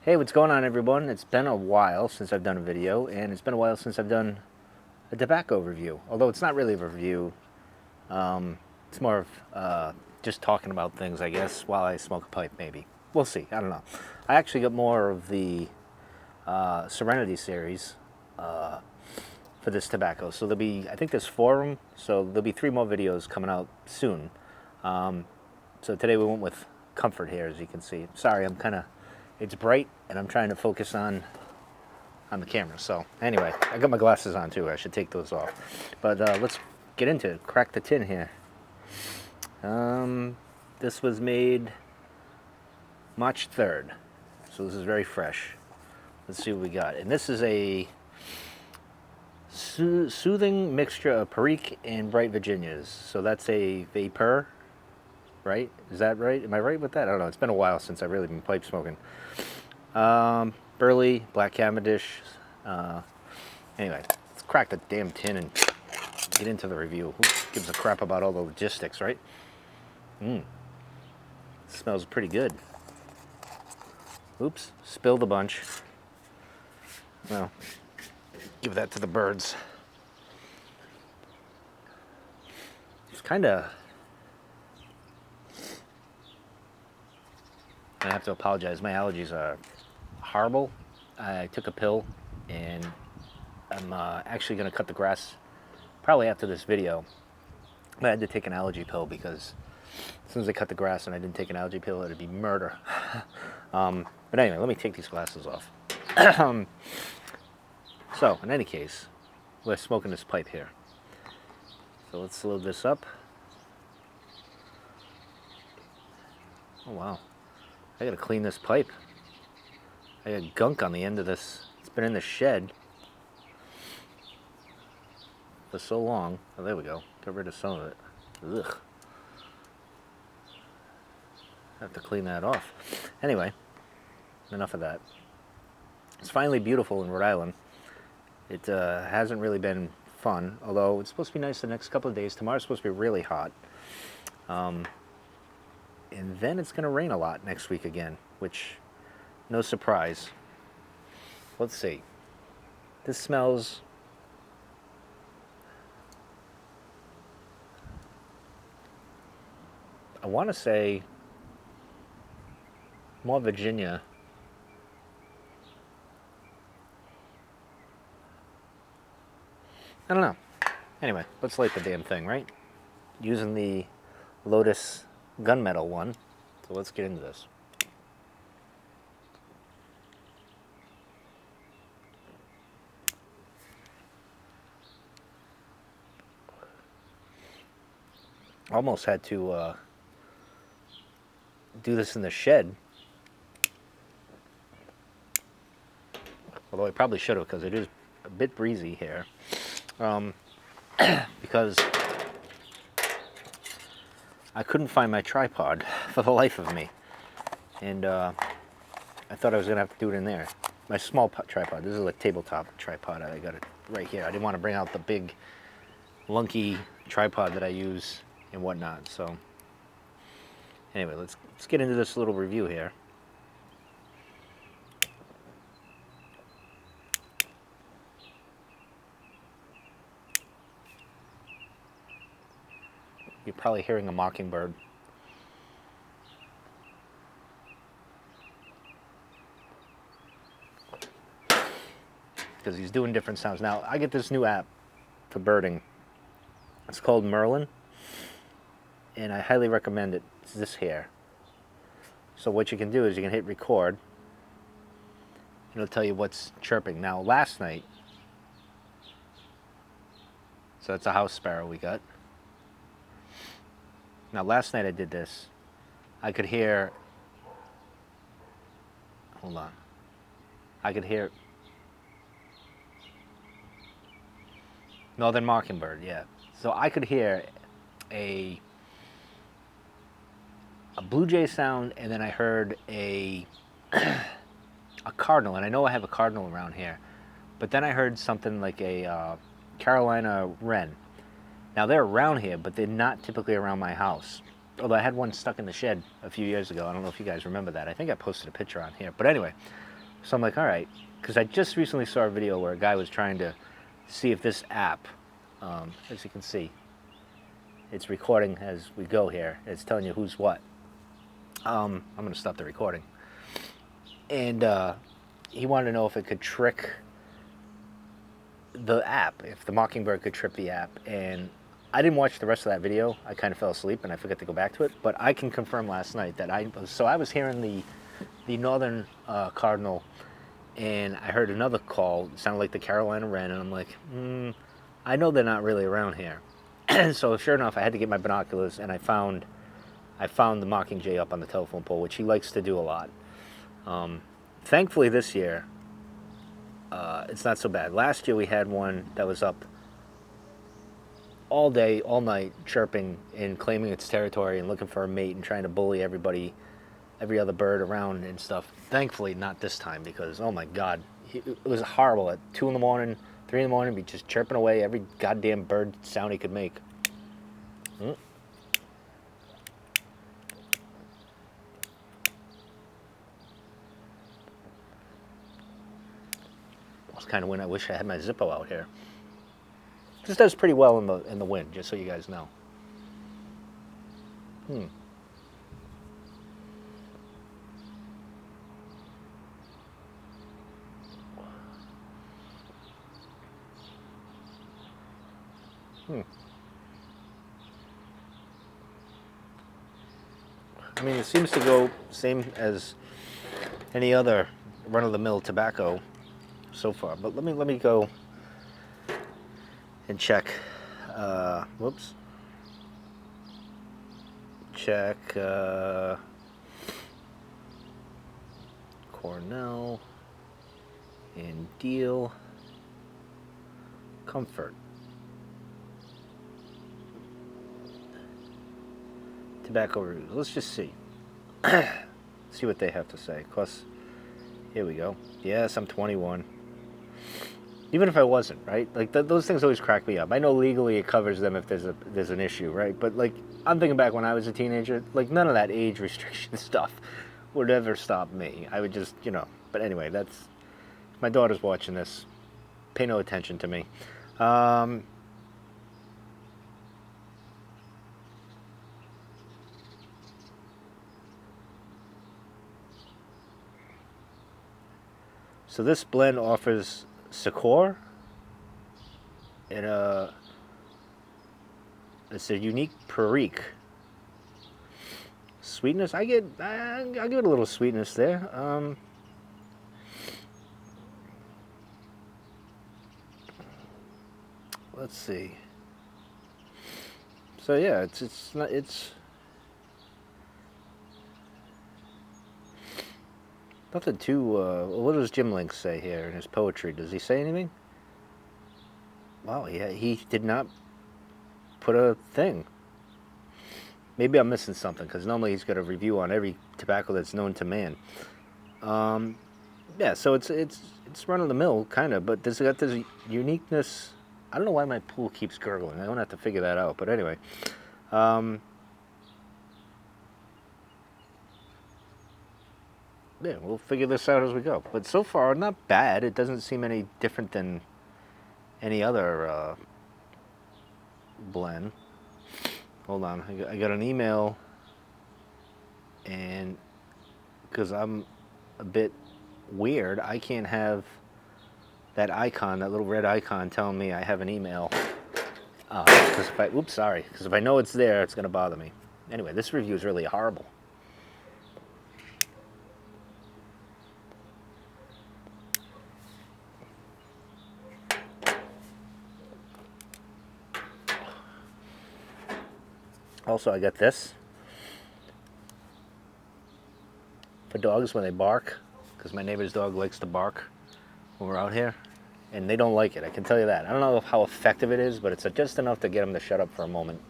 Hey, what's going on, everyone? It's been a while since I've done a video, and it's been a while since I've done a tobacco review. Although it's not really a review, it's more of just talking about things, I guess, while I smoke a pipe, maybe. We'll see, I don't know. I actually got more of the Serenity series for this tobacco. So there'll be, I think there's 4 of them, so there'll be 3 more videos coming out soon. So today we went with Comfort here, as you can see. Sorry, I'm kind of, it's bright, and I'm trying to focus on the camera. So anyway, I got my glasses on too. I should take those off. But let's get into it. Crack the tin here. This was made March 3rd, so this is very fresh. Let's see what we got. And this is a soothing mixture of Perique and Bright Virginias. So that's a vapor, right? Is that right? Am I right with that? I don't know. It's been a while since I've really been pipe smoking. Burley, Black Cavendish. Anyway, let's crack the damn tin and get into the review. Who gives a crap about all the logistics, right? Smells pretty good. Oops, spilled a bunch. Well, give that to the birds. It's kind of... I have to apologize. My allergies are horrible. I took a pill, and I'm actually going to cut the grass probably after this video. But I had to take an allergy pill because as soon as I cut the grass and I didn't take an allergy pill, it'd be murder. But anyway, let me take these glasses off. So, in any case, we're smoking this pipe here. So let's load this up. Oh, wow. I gotta clean this pipe. I got gunk on the end of this. It's been in the shed for so long. Oh, there we go. Got rid of some of it. Ugh. Have to clean that off. Anyway, enough of that. It's finally beautiful in Rhode Island. It hasn't really been fun, although it's supposed to be nice the next couple of days. Tomorrow's supposed to be really hot. And then it's going to rain a lot next week again, which, no surprise. Let's see. This smells... I want to say more Virginia. I don't know. Anyway, let's light the damn thing, right? Using the Lotus gunmetal one. So let's get into this. Almost had to do this in the shed. Although I probably should have, because it is a bit breezy here. Because I couldn't find my tripod for the life of me. And I thought I was going to have to do it in there. My small tripod. This is a tabletop tripod. I got it right here. I didn't want to bring out the big, lunky tripod that I use and whatnot. So anyway, let's get into this little review here. You're probably hearing a mockingbird. Because he's doing different sounds. Now, I get this new app for birding. It's called Merlin. And I highly recommend it. It's this here. So what you can do is you can hit record. And it'll tell you what's chirping. Now, last night, so that's a house sparrow we got. Now, last night I did this. I could hear, hold on. I could hear Northern Mockingbird, yeah. So I could hear a blue jay sound, and then I heard a cardinal, and I know I have a cardinal around here, but then I heard something like a Carolina wren. Now, they're around here, but they're not typically around my house. Although I had one stuck in the shed a few years ago. I don't know if you guys remember that. I think I posted a picture on here. But anyway, So I'm like, all right, because I just recently saw a video where a guy was trying to see if this app, as you can see, it's recording as we go here. It's telling you who's what. I'm going to stop the recording. And he wanted to know if it could trick the app, if the Mockingbird could trip the app. And I didn't watch the rest of that video. I kind of fell asleep and I forgot to go back to it. But I can confirm last night that I was hearing the Northern Cardinal, and I heard another call. It sounded like the Carolina Wren, and I'm like, I know they're not really around here. So sure enough, I had to get my binoculars, and I found the Mockingjay up on the telephone pole, which he likes to do a lot. Thankfully this year, it's not so bad. Last year we had one that was up all day, all night, chirping and claiming its territory and looking for a mate and trying to bully everybody, every other bird around and stuff. Thankfully not this time, because oh my god, it was horrible. At 2 in the morning, 3 in the morning, be just chirping away every goddamn bird sound he could make. It's kind of wind. I wish I had my Zippo out here. This does pretty well in the wind, just so you guys know. I mean, it seems to go same as any other run-of-the-mill tobacco so far. But let me go and check. Whoops. Check Cornell and Deal Comfort. Tobacco reviews. Let's just see. See what they have to say. Of course, here we go. Yes, I'm 21. Even if I wasn't, right? Like those things always crack me up. I know legally it covers them if there's an issue, right? But like I'm thinking back when I was a teenager, like none of that age restriction stuff would ever stop me. I would just, But anyway, that's my daughter's watching this. Pay no attention to me. So this blend offers Sakor, and it's a unique Perique. Sweetness, I'll give it a little sweetness there. Let's see. So yeah, it's nothing too. What does Jim Link say here in his poetry? Does he say anything? Wow, yeah, he did not put a thing. Maybe I'm missing something, because normally he's got a review on every tobacco that's known to man. Yeah, so it's run of the mill kind of, but this got this uniqueness. I don't know why my pool keeps gurgling. I'm gonna have to figure that out. But anyway, yeah, we'll figure this out as we go. But so far, not bad. It doesn't seem any different than any other blend. Hold on, I got an email, and because I'm a bit weird, I can't have that icon, that little red icon, telling me I have an email. Because if I know it's there, it's gonna bother me. Anyway, this review is really horrible. Also, I got this for dogs when they bark, because my neighbor's dog likes to bark when we're out here, and they don't like it. I can tell you that. I don't know how effective it is, but it's just enough to get them to shut up for a moment.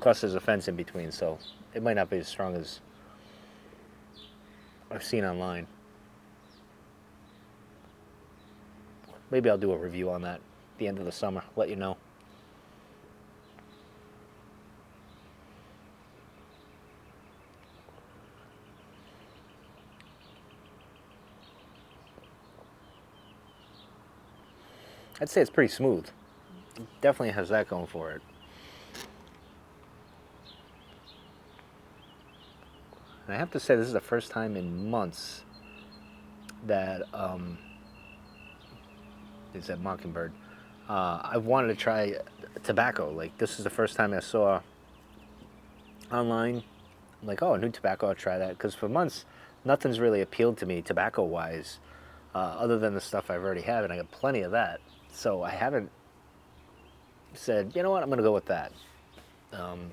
Plus, there's a fence in between, so it might not be as strong as I've seen online. Maybe I'll do a review on that at the end of the summer, let you know. I'd say it's pretty smooth. It definitely has that going for it. And I have to say, this is the first time in months that, is that Mockingbird, I've wanted to try tobacco. Like, this is the first time I saw online, I'm like, oh, new tobacco, I'll try that. Because for months, nothing's really appealed to me tobacco-wise, other than the stuff I've already have, and I got plenty of that. So I haven't said, you know what, I'm going to go with that. I'm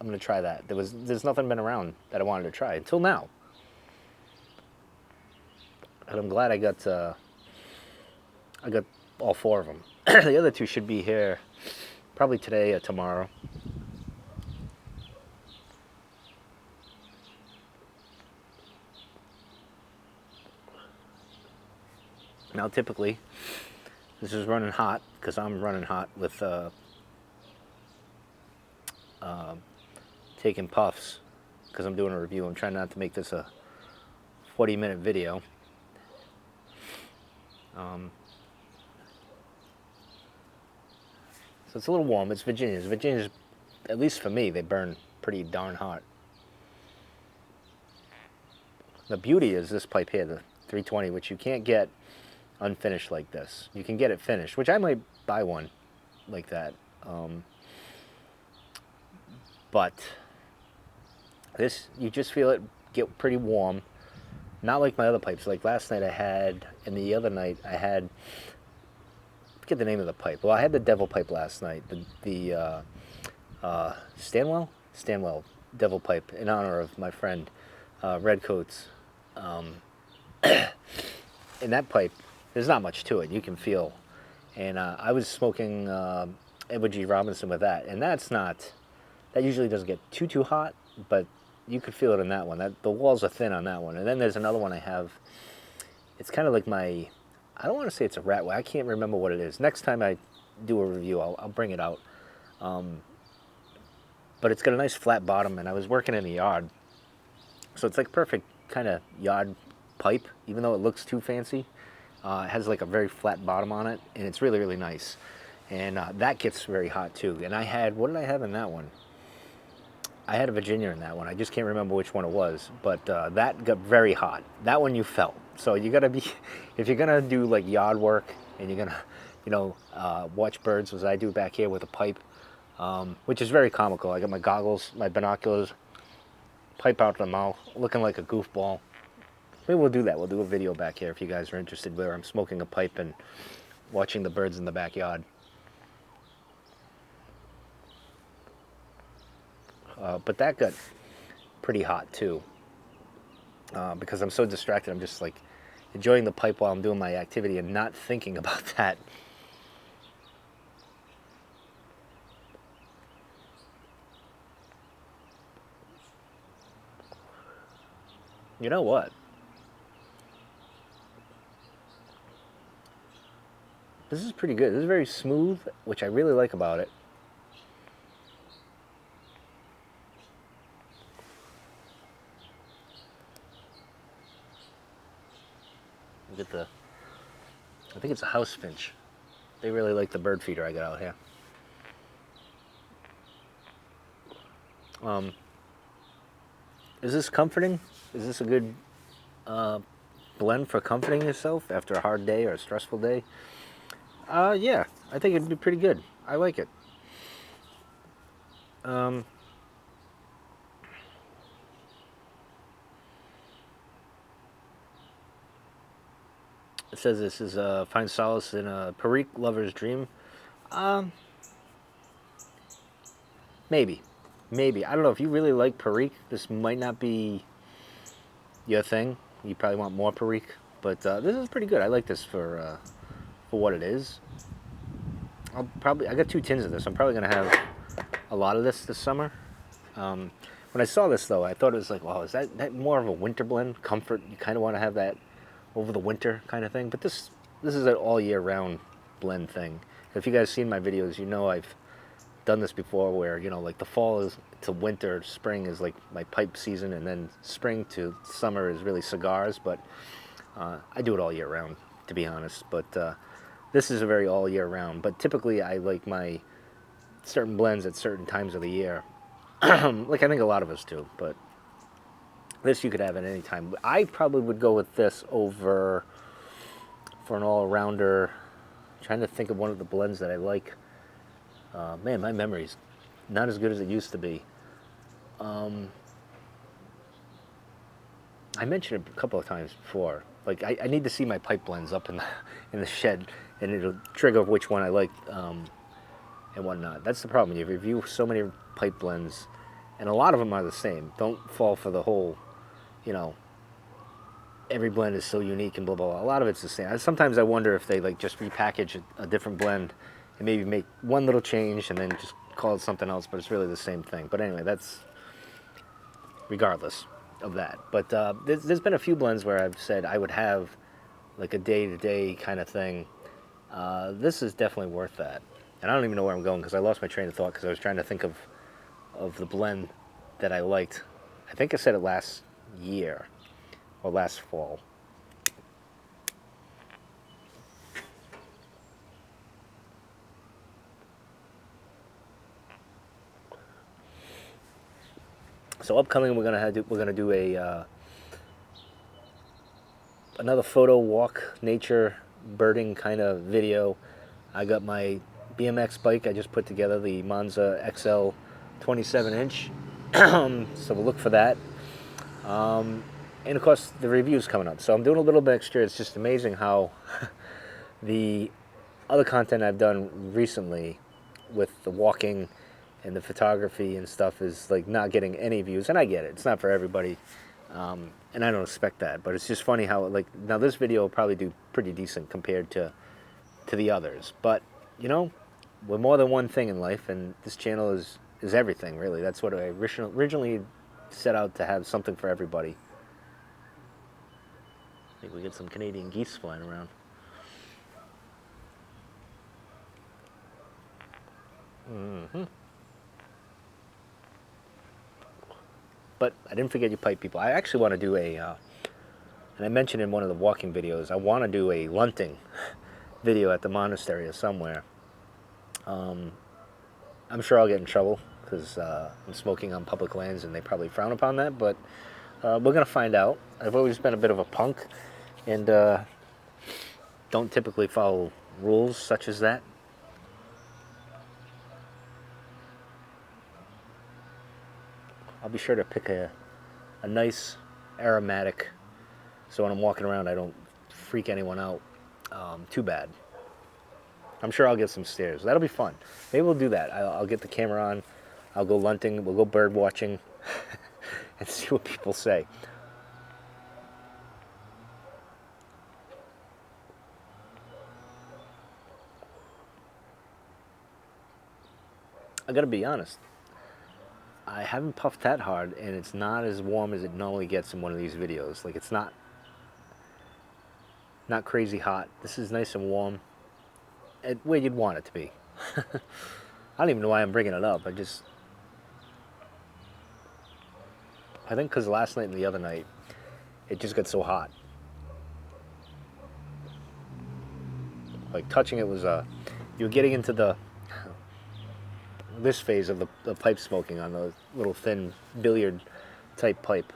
going to try that. There's nothing been around that I wanted to try until now. And I'm glad I got all 4 of them. The other 2 should be here probably today or tomorrow. Now, typically, this is running hot because I'm running hot with taking puffs because I'm doing a review. I'm trying not to make this a 40-minute video. So it's a little warm. It's Virginia's. Virginia's, at least for me, they burn pretty darn hot. The beauty is this pipe here, the 320, which you can't get unfinished like this. You can get it finished, which I might buy one like that. But this, you just feel it get pretty warm. Not like my other pipes. Like last night I had, and the other night I had, I forget the name of the pipe. Well, I had the devil pipe last night. The Stanwell devil pipe in honor of my friend Redcoats. In that pipe, there's not much to it. You can feel. And I was smoking Edward G. Robinson with that, and that usually doesn't get too hot, but you could feel it in that one. The walls are thin on that one. And then there's another one I have. It's kind of like I don't want to say it's a rat. I can't remember what it is. Next time I do a review, I'll bring it out. But it's got a nice flat bottom, and I was working in the yard. So it's like perfect kind of yard pipe, even though it looks too fancy. It has like a very flat bottom on it, and it's really, really nice. And that gets very hot too. And I had, what did I have in that one? I had a Virginia in that one. I just can't remember which one it was, but that got very hot. That one you felt. So you gotta be, if you're gonna do like yard work and you're gonna, watch birds as I do back here with a pipe, which is very comical. I got my goggles, my binoculars, pipe out the mouth, looking like a goofball. Maybe we'll do that. We'll do a video back here if you guys are interested, where I'm smoking a pipe and watching the birds in the backyard. But that got pretty hot too, because I'm so distracted. I'm just like enjoying the pipe while I'm doing my activity and not thinking about that. You know what? This is pretty good. This is very smooth, which I really like about it. I think it's a house finch. They really like the bird feeder I got out here. Is this comforting? Is this a good blend for comforting yourself after a hard day or a stressful day? Yeah, I think it'd be pretty good. I like it. It says this is find solace in a Perique lover's dream. Maybe. I don't know, if you really like Perique, this might not be your thing. You probably want more Perique, but this is pretty good. I like this for what it is. I got 2 tins of this. I'm probably gonna have a lot of this summer. When I saw this though, I thought it was like, wow, is that more of a winter blend? Comfort, you kind of want to have that over the winter kind of thing. But this is an all year round blend thing. If you guys seen my videos, you know I've done this before, where like the fall is to winter, spring is like my pipe season, and then spring to summer is really cigars. But I do it all year round, to be honest. But This is a very all year round, but typically I like my certain blends at certain times of the year. Like I think a lot of us do, but this you could have at any time. I probably would go with this over for an all-rounder. Trying to think of one of the blends that I like. Man, my memory's not as good as it used to be. I mentioned it a couple of times before. Like I need to see my pipe blends up in the shed, and it'll trigger which one I like and whatnot. That's the problem. You review so many pipe blends, and a lot of them are the same. Don't fall for the whole, you know, every blend is so unique and blah blah blah. A lot of it's the same. Sometimes I wonder if they like just repackage a different blend and maybe make one little change and then just call it something else, but it's really the same thing. But anyway, that's regardless of that. But there's been a few blends where I've said I would have like a day-to-day kind of thing. This is definitely worth that. And I don't even know where I'm going because I lost my train of thought because I was trying to think of the blend that I liked. I think I said it last year or last fall. So upcoming, we're gonna do a another photo walk, nature, birding kind of video. I got my BMX bike I just put together, the Monza XL 27-inch. So we'll look for that. And of course, the review's coming up. So I'm doing a little bit extra. It's just amazing how the other content I've done recently with the walking and the photography and stuff is like not getting any views. And I get it. It's not for everybody. And I don't expect that. But it's just funny how, like, now this video will probably do pretty decent compared to the others. But, you know, we're more than one thing in life. And this channel is everything, really. That's what I originally set out to have, something for everybody. I think we get some Canadian geese flying around. But I didn't forget you pipe people. I actually want to do a, and I mentioned in one of the walking videos, I want to do a lunting video at the monastery or somewhere. I'm sure I'll get in trouble because I'm smoking on public lands and they probably frown upon that, but we're going to find out. I've always been a bit of a punk and don't typically follow rules such as that. I'll be sure to pick a nice aromatic so when I'm walking around I don't freak anyone out too bad. I'm sure I'll get some stares. That'll be fun. Maybe we'll do that. I'll get the camera on. I'll go lunting. We'll go bird watching and see what people say. I gotta be honest. I haven't puffed that hard, and it's not as warm as it normally gets in one of these videos. Like, it's not crazy hot. This is nice and warm, where you'd want it to be. I don't even know why I'm bringing it up. I think because last night and the other night, it just got so hot. Like, touching it was, you were getting into this phase of the pipe smoking on the little thin billiard type pipe.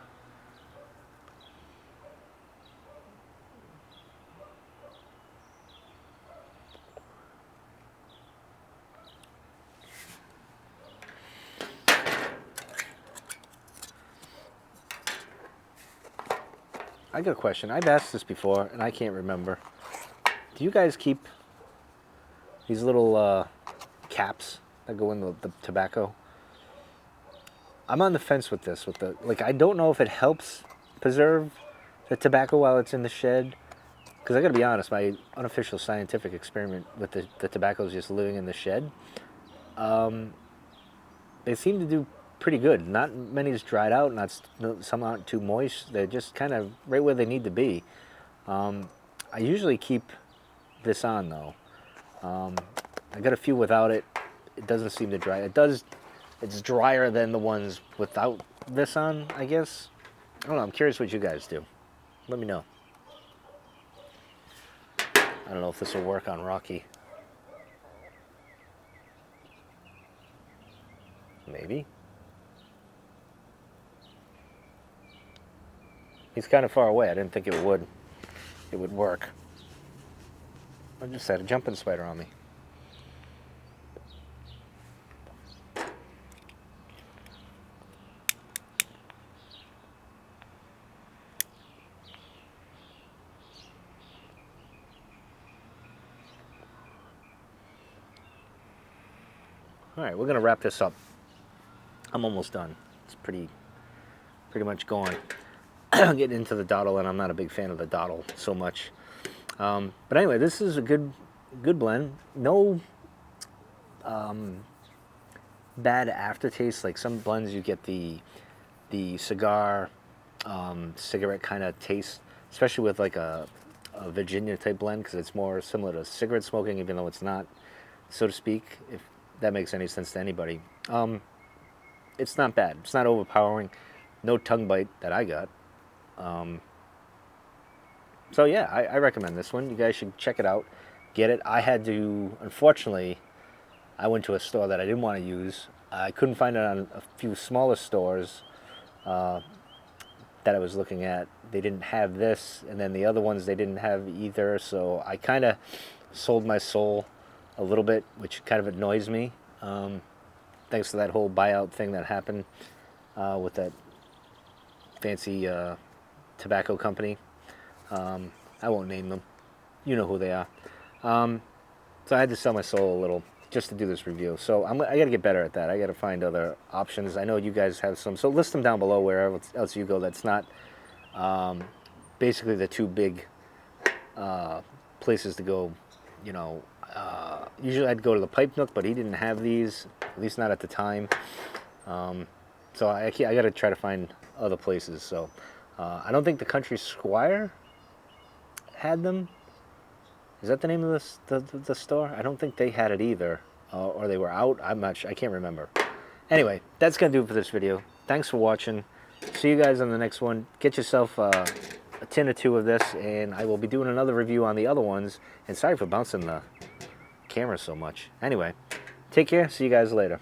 I got a question. I've asked this before and I can't remember. Do you guys keep these little caps that go in the tobacco? I'm on the fence with this. Like, I don't know if it helps preserve the tobacco while it's in the shed. Because I gotta be honest, my unofficial scientific experiment with the tobacco is just living in the shed. They seem to do pretty good. Not many is dried out. Some aren't too moist. They're just kind of right where they need to be. I usually keep this on though. I got a few without it. It doesn't seem to dry. It does. It's drier than the ones without this on, I guess. I don't know. I'm curious what you guys do. Let me know. I don't know if this will work on Rocky. Maybe. He's kind of far away. I didn't think it would work. I just had a jumping spider on me. All right, we're gonna wrap this up. I'm almost done. It's pretty much gone. Getting into the dottle, and I'm not a big fan of the dottle so much. But anyway, this is a good blend. No bad aftertaste. Like some blends, you get the cigar, cigarette kind of taste, especially with like a Virginia type blend, because it's more similar to cigarette smoking, even though it's not, so to speak, if that makes any sense to anybody. It's not bad. It's not overpowering. No tongue bite that I got. So yeah, I recommend this one. You guys should check it out. Get it. I had to, unfortunately, I went to a store that I didn't want to use. I couldn't find it on a few smaller stores that I was looking at. They didn't have this, and then the other ones they didn't have either. So I kind of sold my soul a little bit, which kind of annoys me. Thanks to that whole buyout thing that happened with that fancy tobacco company. I won't name them. You know who they are. So I had to sell my soul a little just to do this review. So I got to get better at that. I got to find other options. I know you guys have some. So list them down below wherever else you go that's not basically the two big places to go. You know, usually I'd go to the Pipe Nook, but he didn't have these, at least not at the time. So I got to try to find other places. So I don't think the Country Squire had them. Is that the name of the store? I don't think they had it either, or they were out. I'm not sure. I can't remember. Anyway, that's gonna do it for this video. Thanks for watching. See you guys on the next one. Get yourself a tin or two of this, and I will be doing another review on the other ones. And sorry for bouncing the camera so much. Anyway, take care. See you guys later.